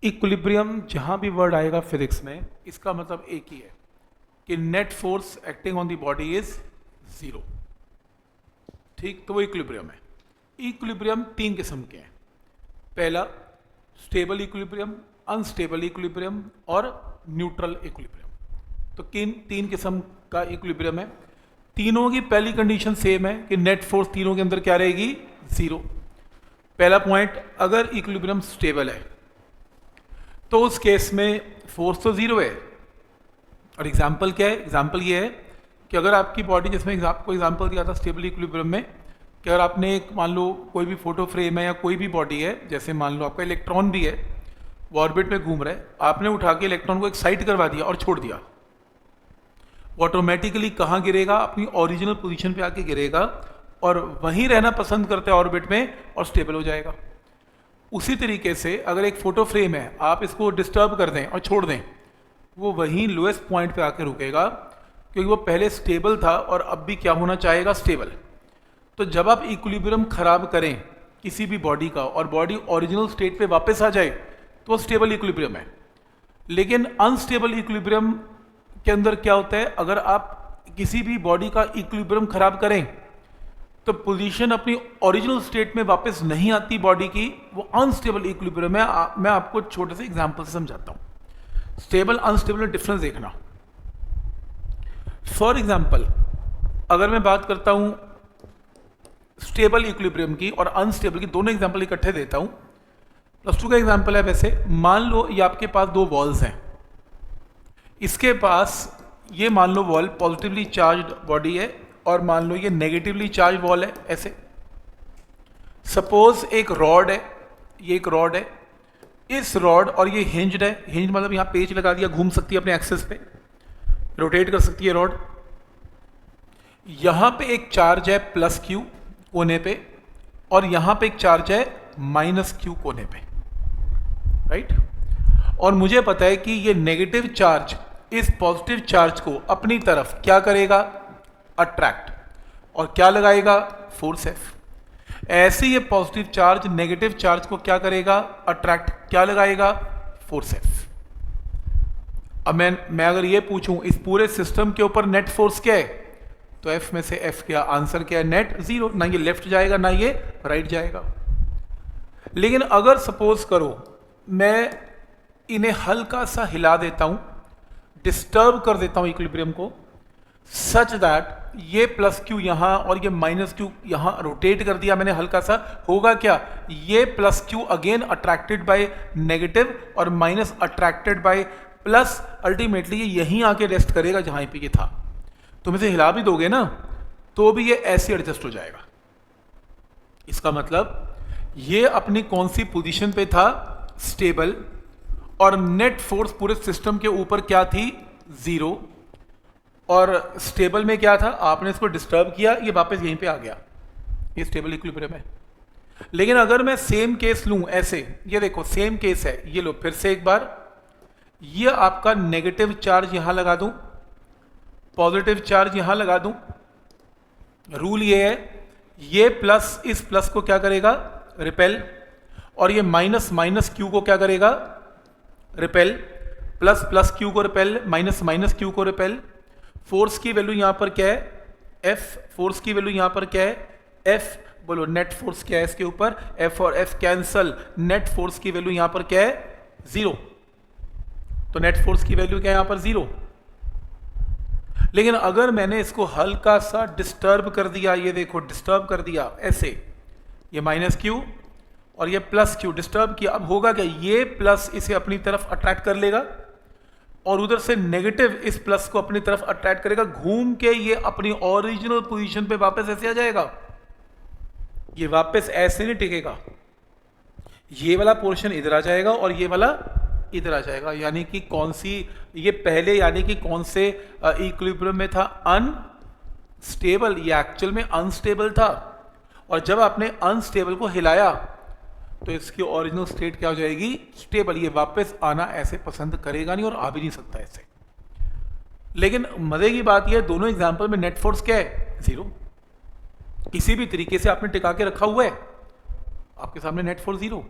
Equilibrium जहाँ भी word आएगा फिजिक्स में, इसका मतलब एक ही है कि net force acting on the body is zero. ठीक, तो वो इक्विलिब्रियम है। इक्विलिब्रियम तीन किस्म के हैं। पहला स्टेबल इक्विलिब्रियम, अनस्टेबल इक्विलिब्रियम और न्यूट्रल इक्विलिब्रियम। तो तीन किस्म का इक्विलिब्रियम है। तीनों की पहली कंडीशन सेम है कि नेट फोर्स तीनों के अंदर क्या रहेगी, जीरो। पहला पॉइंट, अगर इक्विलिब्रियम स्टेबल है तो उस केस में फोर्स तो जीरो है। और एग्जाम्पल क्या है? एग्जाम्पल ये है कि अगर आपकी बॉडी, जिसमें आपको एग्जाम्पल दिया था स्टेबल इक्विलिब्रियम में, कि अगर आपने एक, मान लो कोई भी फोटो फ्रेम है या कोई भी बॉडी है, जैसे मान लो आपका इलेक्ट्रॉन भी है, वो ऑर्बिट में घूम रहा है, आपने उठा के इलेक्ट्रॉन को एक्साइट करवा दिया और छोड़ दिया, वो ऑटोमेटिकली कहाँ गिरेगा? अपनी ओरिजिनल पोजीशन पे आके गिरेगा और वहीं रहना पसंद करता है ऑर्बिट में और स्टेबल हो जाएगा। उसी तरीके से अगर एक फोटो फ्रेम है, आप इसको डिस्टर्ब कर दें और छोड़ दें, वो वहीं लोएस्ट पॉइंट पे आके रुकेगा, क्योंकि वो पहले स्टेबल था और अब भी क्या होना चाहेगा? स्टेबल। तो जब आप इक्विलिब्रियम खराब करें किसी भी बॉडी का और बॉडी ओरिजिनल स्टेट पे वापस आ जाए तो वो स्टेबल इक्विलिब्रियम है। लेकिन अनस्टेबल इक्विलिब्रियम के अंदर क्या होता है? अगर आप किसी भी बॉडी का इक्विलिब्रियम खराब करें तो पोजीशन अपनी ओरिजिनल स्टेट में वापस नहीं आती बॉडी की, वो अनस्टेबल इक्विलिब्रियम है। मैं आपको छोटे से एग्जांपल से समझाता हूं। स्टेबल अनस्टेबल में डिफरेंस देखना। फॉर एग्जांपल, अगर मैं बात करता हूं स्टेबल इक्विलिब्रियम की और अनस्टेबल की, दोनों एग्जांपल इकट्ठे देता हूं। +2 का एग्जांपल है। वैसे मान लो ये आपके पास दो वॉल्स हैं, इसके पास ये मान लो वॉल पॉजिटिवली चार्ज्ड बॉडी है और मान लो ये नेगेटिवली चार्ज वॉल है। ऐसे सपोज एक रॉड है, ये एक रॉड है, इस रॉड और ये हिंज्ड है। हिंज मतलब यहां पेच लगा दिया, घूम सकती है अपने एक्सेस पे, रोटेट कर सकती है रॉड। यहां पे एक चार्ज है +Q कोने पे और यहां पे एक चार्ज है -Q कोने पे, राइट। और मुझे पता है कि ये नेगेटिव चार्ज इस पॉजिटिव चार्ज को अपनी तरफ क्या करेगा? अट्रैक्ट, और क्या लगाएगा? Force F। ऐसे ये पॉजिटिव चार्ज नेगेटिव चार्ज को क्या करेगा? अट्रैक्ट, क्या लगाएगा? Force F। अब मैं अगर ये पूछूं इस पूरे सिस्टम के ऊपर नेट फोर्स क्या है, तो F में से F क्या? आंसर क्या है? Net zero. ना ये लेफ्ट जाएगा ना ये राइट जाएगा। लेकिन अगर सपोज करो मैं इन्हें हल्का सा हिला देता हूं, डिस्टर्ब कर देता हूं इक्विलिब्रियम को, सच दैट ये +Q यहां और ये -Q यहां रोटेट कर दिया मैंने हल्का सा, होगा क्या? ये +Q again attracted by negative और minus attracted by plus, ultimately ये यहीं आके रेस्ट करेगा जहां पे ये था। तुम इसे हिला भी दोगे ना तो भी ये ऐसे एडजस्ट हो जाएगा। इसका मतलब ये अपनी कौन सी पोजीशन पे था? स्टेबल। और नेट फोर्स पूरे सिस्टम के ऊपर क्या थी? जीरो। और स्टेबल में क्या था? आपने इसको डिस्टर्ब किया, ये वापस यहीं पे आ गया, ये स्टेबल इक्विलिब्रियम है। लेकिन अगर मैं सेम केस लूं, ऐसे, ये देखो सेम केस है, ये लो फिर से एक बार, ये आपका नेगेटिव चार्ज यहां लगा दूं, पॉजिटिव चार्ज यहां लगा दूं। रूल ये है, ये प्लस इस प्लस को क्या करेगा? रिपेल। और ये -Q को क्या करेगा? रिपेल। +Q को रिपेल, -Q को रिपेल। फोर्स की वैल्यू यहां पर क्या है? F। फोर्स की वैल्यू यहां पर क्या है? F। बोलो नेट फोर्स क्या है इसके ऊपर? F और F कैंसल, नेट फोर्स की वैल्यू यहां पर क्या है? 0। तो नेट फोर्स की वैल्यू क्या है यहां पर? 0। लेकिन अगर मैंने इसको हल्का सा डिस्टर्ब कर दिया, ये देखो डिस्टर्ब कर दिया ऐसे, ये -Q और ये +Q डिस्टर्ब किया, अब होगा क्या? ये प्लस इसे अपनी तरफ अट्रैक्ट कर लेगा और उधर से नेगेटिव इस प्लस को अपनी तरफ अट्रैक्ट करेगा, घूम के ये अपनी ओरिजिनल पोजीशन पे वापस ऐसे आ जाएगा। ये वापस ऐसे नहीं टिकेगा, ये वाला पोर्शन इधर आ जाएगा और ये वाला इधर आ जाएगा। यानी कि कौन सी, ये पहले यानी कि कौन से इक्विलिब्रियम में था? अनस्टेबल। ये एक्चुअल में अनस्टेबल था और जब आपने अनस्टेबल को हिलाया तो इसकी ओरिजिनल स्टेट क्या हो जाएगी? स्टेबल। ये वापस आना ऐसे पसंद करेगा नहीं और आ भी नहीं सकता ऐसे। लेकिन मजे की बात यह है, दोनों एग्जांपल में नेट फोर्स क्या है? 0। किसी भी तरीके से आपने टिका के रखा हुआ है, आपके सामने नेट फोर्स 0।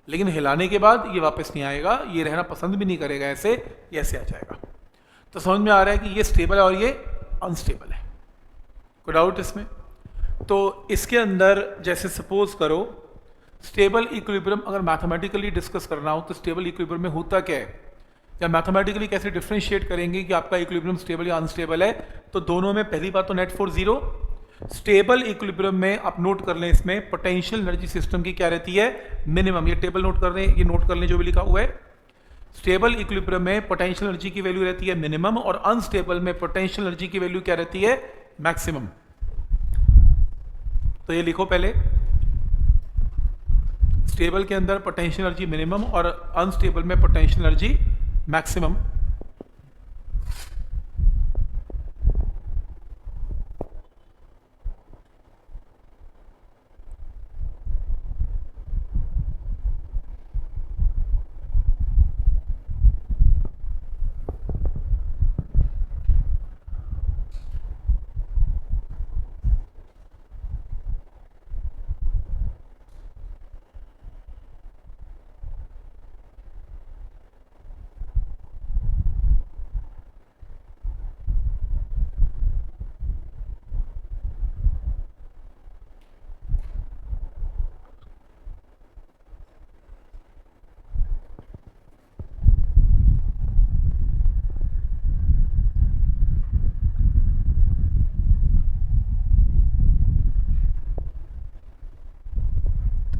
लेकिन हिलाने के बाद ये वापस नहीं आएगा, ये रहना पसंद भी नहीं करेगा, ऐसे ये ऐसे आ जाएगा। तो समझ में आ रहा है कि ये स्टेबल है और ये अनस्टेबल है। कोई डाउट इसमें? तो इसके अंदर जैसे सपोज करो स्टेबल इक्विलिब्रियम अगर मैथमेटिकली डिस्कस करना हो तो स्टेबल इक्विलिब्रियम में होता क्या है, या मैथमेटिकली कैसे डिफरेंशिएट करेंगे कि आपका इक्विलिब्रियम स्टेबल या अनस्टेबल है। तो दोनों में पहली बात तो net force zero. Stable equilibrium में आप नोट कर लें, इसमें पोटेंशियल एनर्जी सिस्टम की क्या रहती है, मिनिमम। ये टेबल नोट कर लें, ये नोट कर लें जो भी लिखा हुआ है। स्टेबल इक्विलिब्रियम में पोटेंशियल एनर्जी की वैल्यू रहती है मिनिमम, और अनस्टेबल में पोटेंशियल एनर्जी की वैल्यू क्या रहती है, मैक्सिमम। तो ये लिखो पहले, स्टेबल के अंदर पोटेंशियल एनर्जी मिनिमम और अनस्टेबल में पोटेंशियल एनर्जी मैक्सिमम।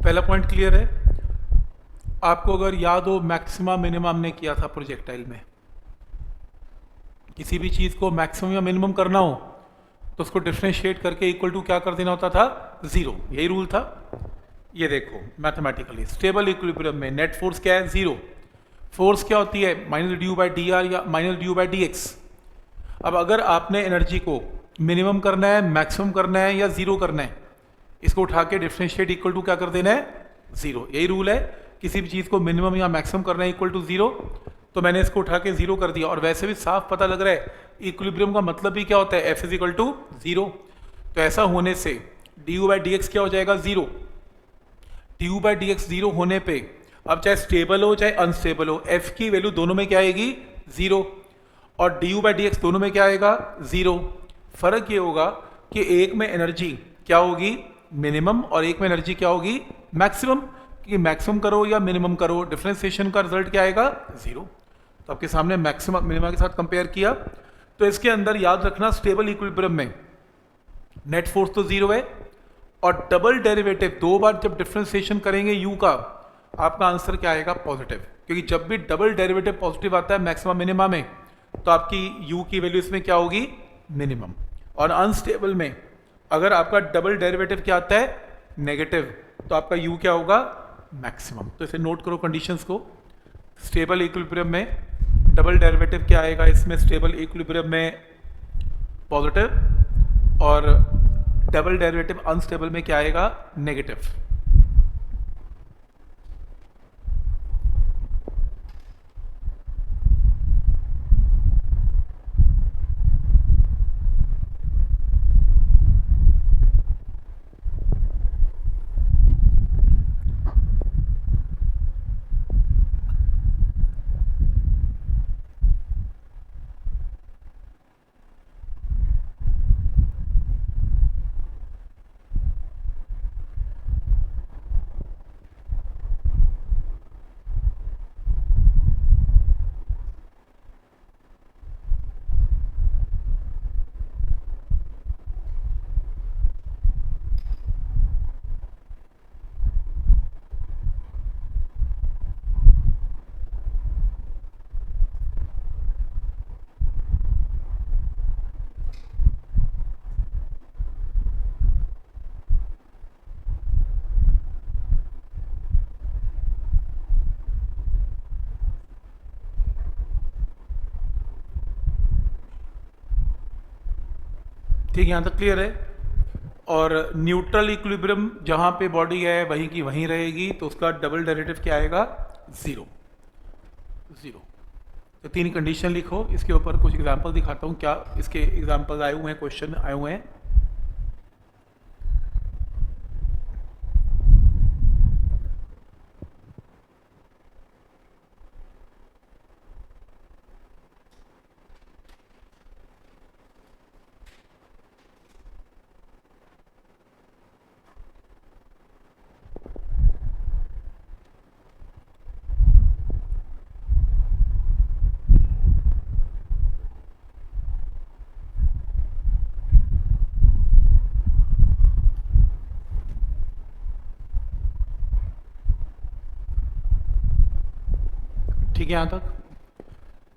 पहला पॉइंट क्लियर है आपको? अगर याद हो मैक्सिमा मिनिमम हमने किया था प्रोजेक्टाइल में, किसी भी चीज को मैक्सिमम या मिनिमम करना हो तो उसको डिफरेंशिएट करके इक्वल टू क्या कर देना होता था, जीरो। यही रूल था। ये देखो मैथमेटिकली स्टेबल इक्विलिब्रियम में नेट फोर्स क्या है, जीरो। फोर्स क्या होती है, minus du by d r या minus du by D x. अब अगर आपने एनर्जी को मिनिमम करना है, मैक्सिमम करना है या जीरो करना है, इसको उठा के डिफरेंशिएट इक्वल टू क्या कर देना है, जीरो। यही रूल है, किसी भी चीज को मिनिमम या मैक्सिमम करना है इक्वल टू जीरो। तो मैंने इसको उठा के जीरो कर दिया, और वैसे भी साफ पता लग रहा है इक्विलिब्रियम का मतलब भी क्या होता है, F is equal to zero. तो ऐसा होने से D you by D X क्या हो जाएगा, zero. D you by D X zero होने पे अब चाहे स्टेबल हो चाहे अनस्टेबल हो, एफ की वैल्यू दोनों में क्या आएगी, जीरो। और D you by D x दोनों में क्या आएगा, जीरो। फर्क ये होगा कि एक में एनर्जी क्या होगी, मिनिमम, और एक में एनर्जी क्या होगी, मैक्सिमम। कि मैक्सिमम करो या मिनिमम करो, डिफरेंशिएशन का रिजल्ट क्या आएगा, जीरो। तो आपके सामने मैक्सिमम मिनिमम के साथ कंपेयर किया। तो इसके अंदर याद रखना स्टेबल इक्विलिब्रियम में नेट फोर्स तो जीरो है, और डबल डेरिवेटिव दो बार जब डिफरेंशिएशन करेंगे यू का, आपका आंसर क्या आएगा, पॉजिटिव। क्योंकि जब भी डबल डेरिवेटिव पॉजिटिव आता है मैक्सिमम मिनिमम में, तो आपकी यू की वैल्यू इसमें क्या होगी, मिनिमम। और अनस्टेबल में अगर आपका डबल डेरिवेटिव क्या आता है, नेगेटिव, तो आपका यू क्या होगा, मैक्सिमम। तो इसे नोट करो कंडीशंस को। स्टेबल इक्विलिब्रियम में डबल डेरिवेटिव क्या आएगा, इसमें स्टेबल इक्विलिब्रियम में पॉजिटिव, और डबल डेरिवेटिव अनस्टेबल में क्या आएगा, नेगेटिव। ठीक है, यहाँ तक क्लियर है। और न्यूट्रल इक्विलिब्रियम जहाँ पे बॉडी है वहीं की वहीं रहेगी, तो उसका डबल डेरिवेटिव क्या आएगा, जीरो। जीरो। तो तीन कंडीशन लिखो, इसके ऊपर कुछ एग्जांपल दिखाता हूँ, क्या इसके एग्जांपल आए हुए हैं, क्वेश्चन आए हुए हैं। ठीक है यहाँ तक?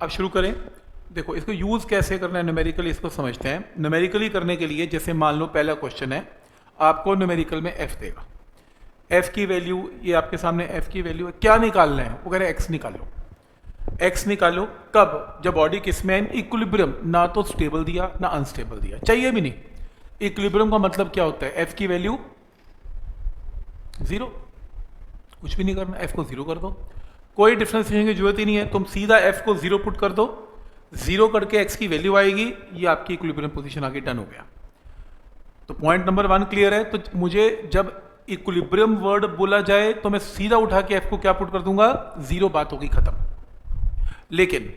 अब शुरू करें। देखो इसको यूज़ कैसे करना है न्यूमेरिकली, इसको समझते हैं। न्यूमेरिकली करने के लिए जैसे मान लो पहला क्वेश्चन है, आपको न्यूमेरिकल में एफ देगा, एफ की वैल्यू ये आपके सामने एफ की वैल्यू है, क्या निकालना है? वो कह रहे एक्स निकालो। एक्स निकालो कब? जब बॉडी किस में है? इक्विलिब्रियम, ना तो स्टेबल दिया ना अनस्टेबल दिया, चाहिए भी नहीं। इक्विलिब्रियम का मतलब क्या होता है? एफ की वैल्यू जीरो, कुछ भी नहीं करना, एफ को जीरो कर दो, कोई डिफरेंशिएशन की जरूरत ही नहीं है, तुम सीधा एफ को जीरो पुट कर दो, जीरो करके एक्स की वैल्यू आएगी, ये आपकी इक्विलिब्रियम पोजीशन आगे डन हो गया। तो पॉइंट नंबर 1 क्लियर है। तो मुझे जब इक्विलिब्रियम वर्ड बोला जाए तो मैं सीधा उठा के एफ को क्या पुट कर दूंगा? जीरो, बात होगी खत्म। लेकिन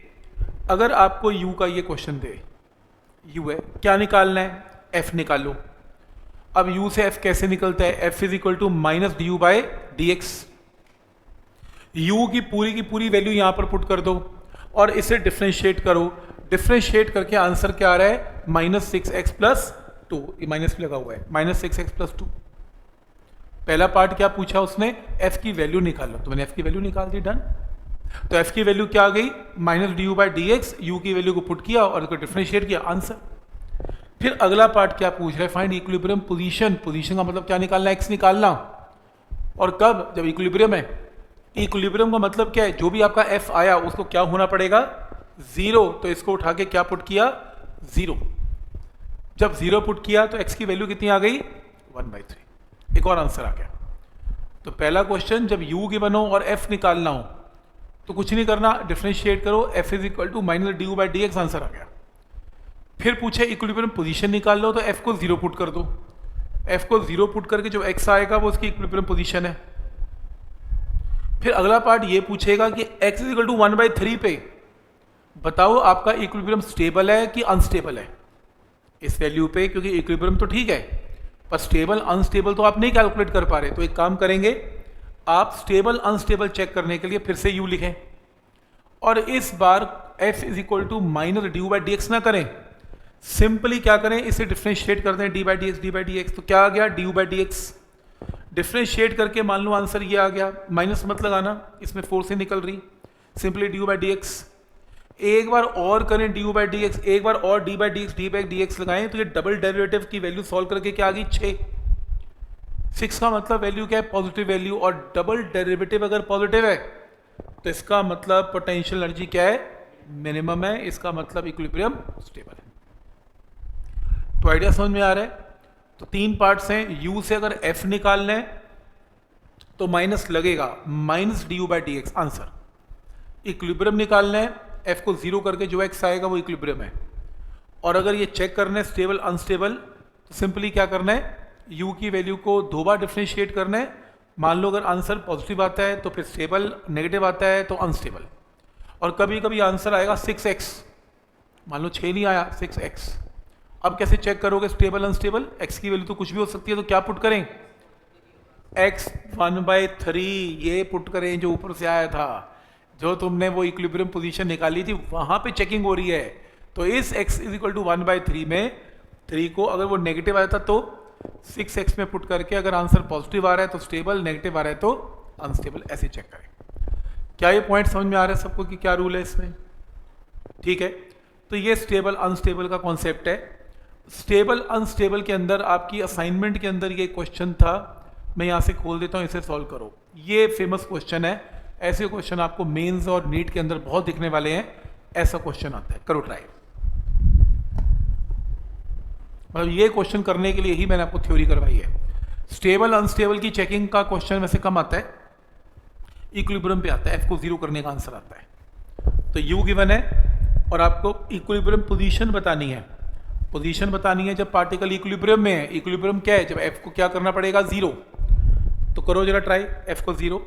अगर आपको यू का ये क्वेश्चन दे, यू है, क्या निकालना है? एफ निकालो। अब यू से एफ कैसे निकलता है? F is equal to minus D you by D X. U की पूरी वैल्यू यहां पर पुट कर दो और इसे डिफ्रेंशिएट करो। डिफ्रेंशिएट करके आंसर क्या आ रहा है? Minus six x plus two, minus भी लगा हुआ है, minus six x plus two. पहला पार्ट क्या पूछा उसने? एफ की वैल्यू निकालो, तो मैंने एफ की वैल्यू निकाल दी, डन। तो एफ की वैल्यू क्या आ गई? Minus D you by D X. U की वैल्यू को पुट किया और उसको डिफ्रेंशिएट किया, आंसर। फिर अगला पार्ट क्या पूछ रहा है? Find equilibrium position. पोजीशन का मतलब क्या निकालना है? एक्स निकालना। और कब? जब इक्विलिब्रियम है। इक्विलिब्रियम का मतलब क्या है? जो भी आपका एफ आया उसको क्या होना पड़ेगा? जीरो। तो इसको उठा के क्या पुट किया? जीरो। जब जीरो पुट किया तो एक्स की वैल्यू कितनी आ गई? 1/3। एक और आंसर आ गया। तो पहला क्वेश्चन, जब यू गिवन हो और एफ निकालना हो तो कुछ नहीं करना, डिफरेंशिएट करो, F is equal to minus D you by D x, answer आ गया। फिर पूछे इक्विलिब्रियम पोजीशन निकाल लो, तो एफ को जीरो पुट कर दो। एफ को जीरो पुट करके जो एक्स आएगा वो उसकी इक्विलिब्रियम पोजीशन है। फिर अगला पार्ट ये पूछेगा कि एक्स इज इक्वल टू 1/3 पे बताओ आपका इक्विलिब्रियम स्टेबल है कि अनस्टेबल है इस वैल्यू पे, क्योंकि इक्विलिब्रियम तो ठीक है पर स्टेबल अनस्टेबल तो आप नहीं कैलकुलेट कर पा रहे। तो एक काम करेंगे, आप स्टेबल अनस्टेबल चेक करने के लिए फिर से यू लिखें और इस बार f is equal to minus D you by D x ना करें, सिंपली क्या करें, इसे डिफरेंशिएट कर दें, d by D x, d by D x. तो क्या आ गया? D you by D x. Differentiate करके मान लो आंसर ये आ गया, माइनस मत लगाना, इसमें फोर से निकल रही, simply D you by D x. एक बार और करें D you by D x, एक बार और D by D x, d by D x लगाएं तो ये डबल डेरिवेटिव की वैल्यू सॉल्व करके क्या आ गई? 6। 6 का मतलब वैल्यू क्या है? Positive value. और डबल डेरिवेटिव अगर पॉजिटिव है तो इसका मतलब पोटेंशियल एनर्जी क्या है? मिनिमम है। इसका मतलब इक्विलिब्रियम स्टेबल है। तो आइडिया समझ में आ रहा है? तो 3 पार्ट्स हैं। यू से अगर एफ निकालना है तो माइनस लगेगा, minus D you by D x, answer. Equilibrium निकालना है, एफ को जीरो करके जो एक्स आएगा वो इक्विलिब्रियम है। और अगर ये चेक करना है स्टेबल अनस्टेबल, तो सिंपली क्या करना है? यू की वैल्यू को 2 बार डिफरेंशिएट करना है। मान लो अगर आंसर पॉजिटिव आता है तो फिर स्टेबल, नेगेटिव आता है तो अनस्टेबल। और कभी कभी आंसर आएगा 6x, मान लो 6 नहीं आया, 6x। अब कैसे चेक करोगे स्टेबल अनस्टेबल? x की वैल्यू तो कुछ भी हो सकती है, तो क्या पुट करें? x 1/3 ये पुट करें जो ऊपर से आया था, जो तुमने वो इक्विलिब्रियम पोजीशन निकाली थी वहां पे चेकिंग हो रही है। तो इस x इज इक्वल टू 1/3 में 3 को अगर वो नेगेटिव आया था तो 6x में पुट करके अगर आंसर पॉजिटिव आ रहा है तो स्टेबल, नेगेटिव आ रहा है तो अनस्टेबल, ऐसे चेक करें। क्या ये पॉइंट समझ में आ रहा है सबको कि क्या रूल है इसमें? ठीक है। तो ये स्टेबल अनस्टेबल का कॉन्सेप्ट है। स्टेबल अनस्टेबल के अंदर आपकी असाइनमेंट के अंदर ये क्वेश्चन था, मैं यहाँ से खोल देता हूँ, इसे सॉल्व करो। ये फेमस क्वेश्चन है, ऐसे क्वेश्चन आपको मेंस और नीट के अंदर बहुत दिखने वाले हैं। ऐसा क्वेश्चन आता है, करो ट्राई। मतलब ये क्वेश्चन करने के लिए ही मैंने आपको थ्योरी करवाई है। स्टेबल अनस्टेबल की चेकिंग का क्वेश्चन वैसे कम आता है, इक्विलिब्रियम पे आता है, एफ को जीरो करने का आंसर आता है। तो यू गिवन है और आपको इक्विलिब्रियम पोजीशन बतानी है। पोजीशन बतानी है जब पार्टिकल इक्विलिब्रियम में है। इक्विलिब्रियम क्या है? जब एफ को क्या करना पड़ेगा? जीरो। तो करो जरा ट्राई, एफ को जीरो।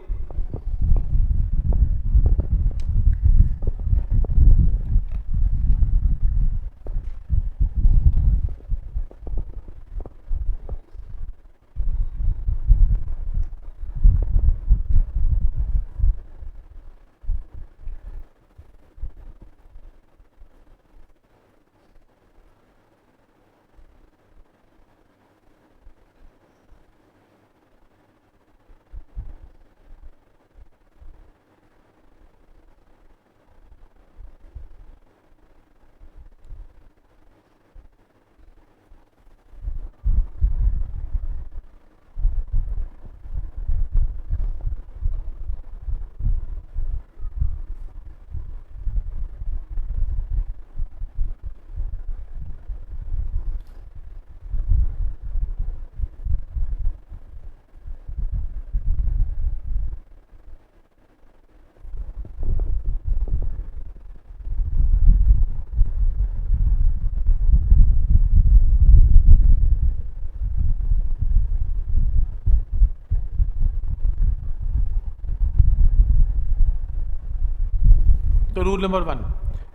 तो रूल नंबर 1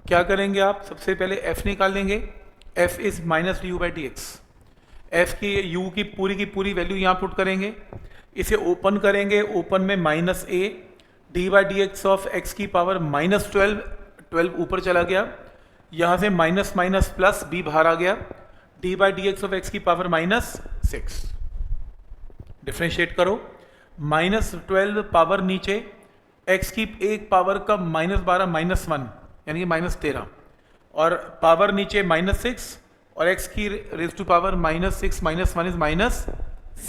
क्या करेंगे आप, सबसे पहले f निकाल लेंगे। f is minus D you by D x. F की u की पूरी वैल्यू यहाँ पुट करेंगे, इसे ओपन करेंगे, ओपन में minus A D by D x of x की पावर माइनस 12 ऊपर चला गया, यहाँ से माइनस माइनस प्लस b बाहर आ गया, D by D x of x की पावर माइनस 6। डिफ्रेंशिएट करो, माइनस 12 पावर नीचे, x की एक पावर का माइनस 12 माइनस 1 यानी कि माइनस 13, और पावर नीचे माइनस 6 और x की raise to power minus 6 minus 1 is minus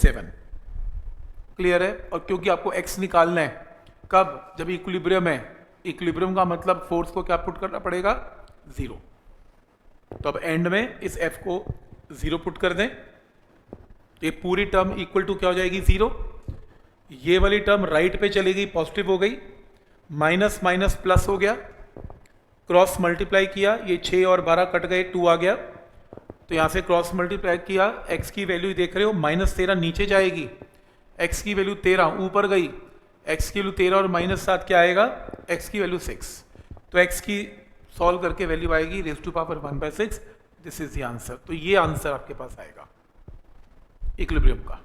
7। Clear है। और क्योंकि आपको x निकालना है कब, जब इक्विलिब्रियम है, इक्विलिब्रियम का मतलब फोर्स को क्या पुट करना पड़ेगा, 0। तो अब एंड में इस f को 0 पुट कर दें, ये पूरी टर्म इक्वल टू क्या हो जाएगी, 0। ये वाली टर्म राइट पे चली गई, पॉजिटिव हो गई, माइनस माइनस प्लस हो गया, क्रॉस मल्टीप्लाई किया, ये 6 और 12 कट गए, 2 आ गया, तो यहाँ से क्रॉस मल्टीप्लाई किया, x की वैल्यू देख रहे हो माइनस 13 नीचे जाएगी, x की वैल्यू 13 ऊपर गई, x की वैल्यू 13 और माइनस 7 क्या आएगा, x की वैल्यू 6। तो x की सॉल्व करके वैल्यू आएगी raise to power 1/6। This is the answer. तो ये आंसर आपके पास आएगा इक्विलिब्रियम का।